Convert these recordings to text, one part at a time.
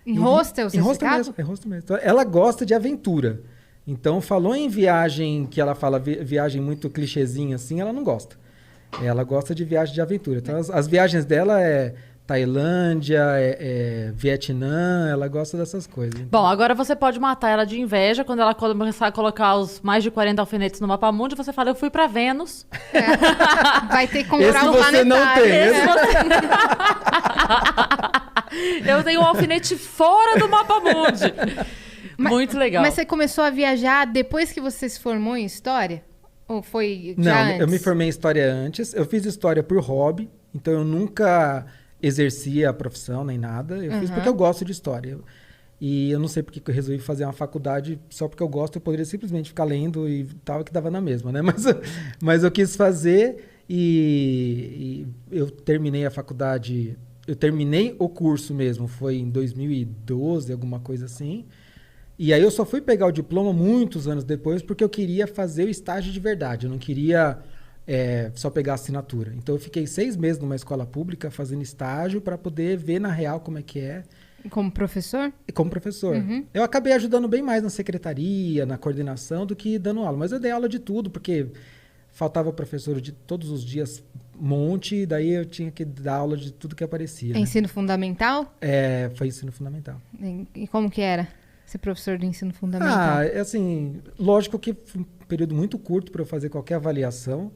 Em hostel, você Em hostel ficava? mesmo, em hostel mesmo. Então, ela gosta de aventura. Então, falou em viagem, que ela fala viagem muito clichêzinha assim, ela não gosta. Ela gosta de viagem de aventura. Então, as viagens dela é Tailândia, Vietnã, ela gosta dessas coisas. Bom, agora você pode matar ela de inveja quando ela começar a colocar os mais de 40 alfinetes no mapa mundi. Você fala, eu fui pra Vênus. Vai ter que Esse comprar um você não planetário. tem. Esse você- Eu tenho um alfinete fora do mapa mundi. Muito legal. Mas você começou a viajar depois que você se formou em História? Ou foi já Não, antes? eu me formei em História antes. Eu fiz História por hobby, então eu nunca exercia a profissão nem nada. Eu fiz porque eu gosto de História. E eu não sei porque que eu resolvi fazer uma faculdade só porque eu gosto. Eu poderia simplesmente ficar lendo e tal, que dava na mesma, né? Mas eu quis fazer e eu terminei a faculdade... Eu terminei o curso mesmo, foi em 2012, alguma coisa assim. E aí eu só fui pegar o diploma muitos anos depois porque eu queria fazer o estágio de verdade. Eu não queria só pegar a assinatura. Então eu fiquei 6 meses numa escola pública fazendo estágio para poder ver na real como é que é. Como professor? E como professor. Eu acabei ajudando bem mais na secretaria, na coordenação, do que dando aula. Mas eu dei aula de tudo, porque faltava professor de todos os dias monte, e daí eu tinha que dar aula de tudo que aparecia. Né? Ensino fundamental? Foi ensino fundamental. E como que era ser professor de ensino fundamental? Assim, lógico que foi um período muito curto para eu fazer qualquer avaliação,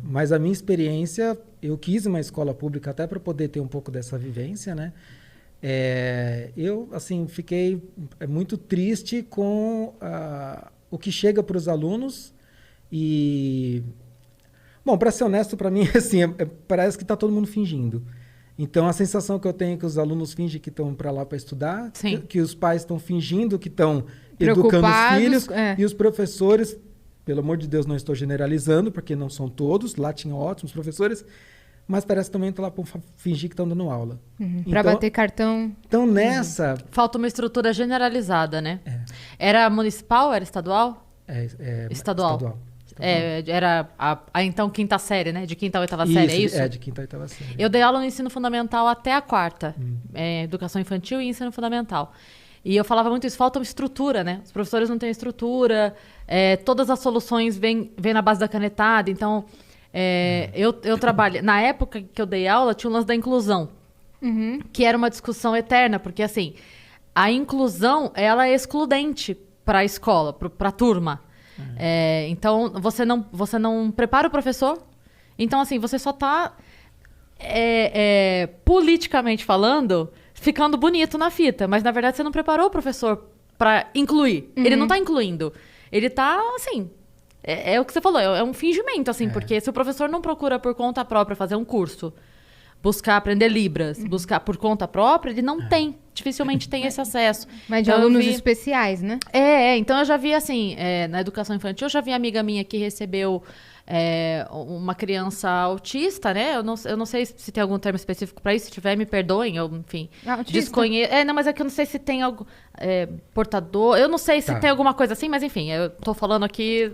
mas a minha experiência, eu quis uma escola pública até para poder ter um pouco dessa vivência, né? Eu, assim, fiquei muito triste com o que chega para os alunos e... Bom, para ser honesto, para mim, assim, parece que está todo mundo fingindo. Então, a sensação que eu tenho é que os alunos fingem que estão para lá para estudar, que os pais estão fingindo que estão educando os filhos, e os professores, pelo amor de Deus, não estou generalizando, porque não são todos, lá tinham ótimos professores, mas parece que também estão lá para fingir que estão dando aula. Para bater cartão. Então, nessa... Falta uma estrutura generalizada, né? Era municipal, era estadual? Estadual. Era então quinta série, né? De quinta a oitava série, é isso? De quinta a oitava série. Eu dei aula no ensino fundamental até a quarta. Educação infantil e ensino fundamental. E eu falava muito isso, falta uma estrutura, né? Os professores não têm estrutura, todas as soluções vêm na base da canetada. Então, eu trabalho... Na época que eu dei aula, tinha o lance da inclusão, que era uma discussão eterna, porque, assim, a inclusão, ela é excludente para a escola, para a turma. Então, você não prepara o professor. Então, assim, você só está, politicamente falando, ficando bonito na fita. Mas, na verdade, você não preparou o professor para incluir. Ele não está incluindo. Ele está, assim... É o que você falou, é um fingimento, assim. Porque se o professor não procura por conta própria fazer um curso, buscar aprender Libras, buscar por conta própria, ele não tem. Dificilmente tem esse acesso. Mas de alunos especiais, né? Então eu já vi, assim, na educação infantil, eu já vi amiga minha que recebeu uma criança autista, né? Eu não sei se tem algum termo específico para isso, se tiver, me perdoem, eu, enfim, desconheço. Não, mas é que eu não sei se tem algo portador, eu não sei se tem alguma coisa assim, mas enfim, eu tô falando aqui...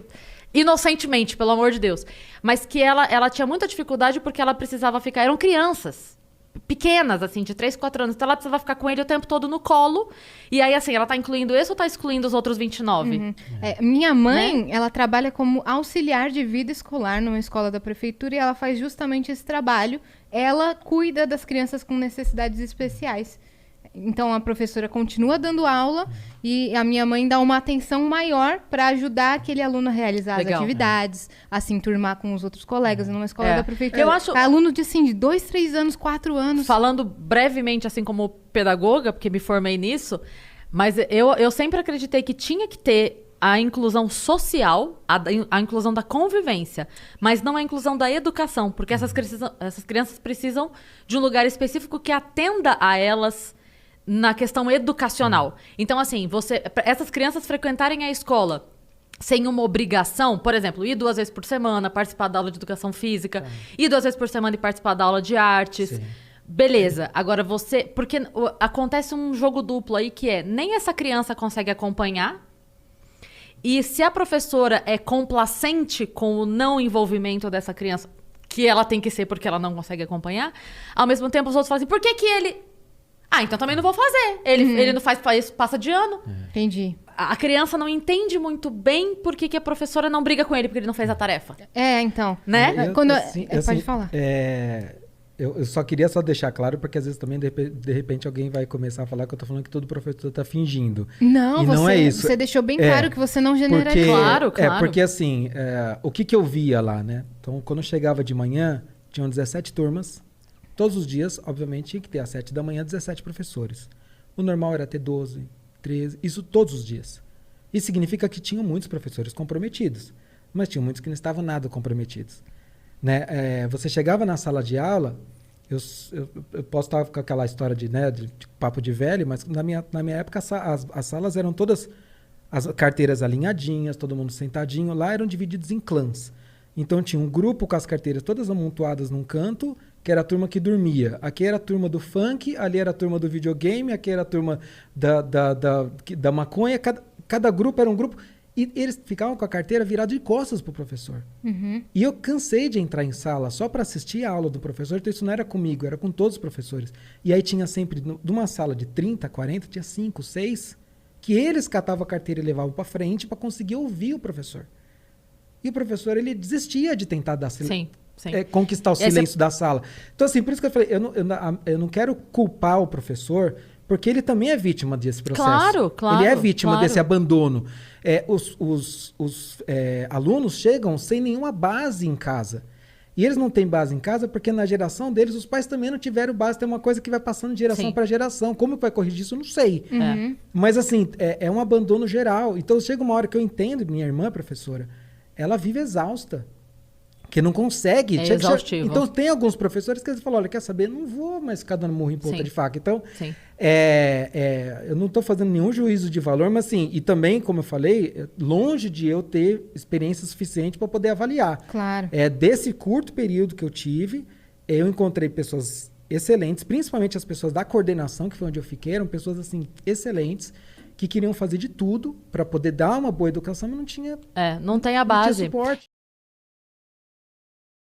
Inocentemente, pelo amor de Deus. Mas que ela tinha muita dificuldade porque ela precisava ficar... Eram crianças pequenas, assim, de 3, 4 anos. Então, ela precisava ficar com ele o tempo todo no colo. E aí, assim, ela tá incluindo esse ou tá excluindo os outros 29? Minha mãe, ela trabalha como auxiliar de vida escolar numa escola da prefeitura e ela faz justamente esse trabalho. Ela cuida das crianças com necessidades especiais. Então, a professora continua dando aula e a minha mãe dá uma atenção maior para ajudar aquele aluno a realizar as atividades, a se enturmar com os outros colegas numa escola da prefeitura. Eu acho... Aluno de, assim, de 2, 3 anos, 4 anos. Falando brevemente, assim, como pedagoga, porque me formei nisso, mas eu sempre acreditei que tinha que ter a inclusão social, a inclusão da convivência, mas não a inclusão da educação, porque essas crianças precisam de um lugar específico que atenda a elas na questão educacional. Então, assim, essas crianças frequentarem a escola sem uma obrigação, por exemplo, ir 2 vezes por semana, participar da aula de educação física, ir 2 vezes por semana e participar da aula de artes. Sim. Beleza. Agora porque acontece um jogo duplo aí que nem essa criança consegue acompanhar, e se a professora é complacente com o não envolvimento dessa criança, que ela tem que ser porque ela não consegue acompanhar, ao mesmo tempo os outros falam assim, por que ele... Ah, então também não vou fazer. Ele não faz isso, passa de ano. Entendi. A criança não entende muito bem por que a professora não briga com ele porque ele não fez a tarefa. Então. Né? Pode falar. Eu só queria deixar claro, porque às vezes também, de repente, alguém vai começar a falar que eu tô falando que todo professor tá fingindo. Não, não é isso. Você deixou bem claro que você não generaliza. Claro. Porque assim, o que eu via lá, né? Então, quando eu chegava de manhã, tinham 17 turmas. Todos os dias, obviamente, tinha que ter às 7 da manhã 17 professores. O normal era ter 12, 13, isso todos os dias. Isso significa que tinham muitos professores comprometidos, mas tinham muitos que não estavam nada comprometidos. Né? Você chegava na sala de aula, eu posso estar com aquela história de papo de velho, mas na minha época as salas eram todas, as carteiras alinhadinhas, todo mundo sentadinho, lá eram divididos em clãs. Então tinha um grupo com as carteiras todas amontoadas num canto, que era a turma que dormia. Aqui era a turma do funk, ali era a turma do videogame, aqui era a turma da maconha, cada grupo era um grupo. E eles ficavam com a carteira virada de costas pro professor. Uhum. E eu cansei de entrar em sala só para assistir a aula do professor, então isso não era comigo, era com todos os professores. E aí tinha sempre, numa sala de 30, 40, tinha 5, 6, que eles catavam a carteira e levavam para frente para conseguir ouvir o professor. E o professor, ele desistia de tentar dar silêncio. Sim. Conquistar o silêncio da sala. Então, assim, por isso que eu falei, eu não quero culpar o professor, porque ele também é vítima desse processo. Claro. Ele é vítima desse abandono. Os alunos chegam sem nenhuma base em casa. E eles não têm base em casa porque na geração deles os pais também não tiveram base. Tem uma coisa que vai passando de geração para geração. Como vai corrigir isso? Eu não sei. Mas assim, é um abandono geral. Então chega uma hora que eu entendo, minha irmã, professora, ela vive exausta. Que não consegue. Exaustivo. Então tem alguns professores que eles falam, olha, quer saber? Não vou mais ficar dando murro em ponta de faca. Então, eu não estou fazendo nenhum juízo de valor, mas assim, e também, como eu falei, longe de eu ter experiência suficiente para poder avaliar. Claro. Desse curto período que eu tive, eu encontrei pessoas excelentes, principalmente as pessoas da coordenação, que foi onde eu fiquei, eram pessoas assim, excelentes, que queriam fazer de tudo para poder dar uma boa educação, mas não tinha não tem a base. Não tinha suporte.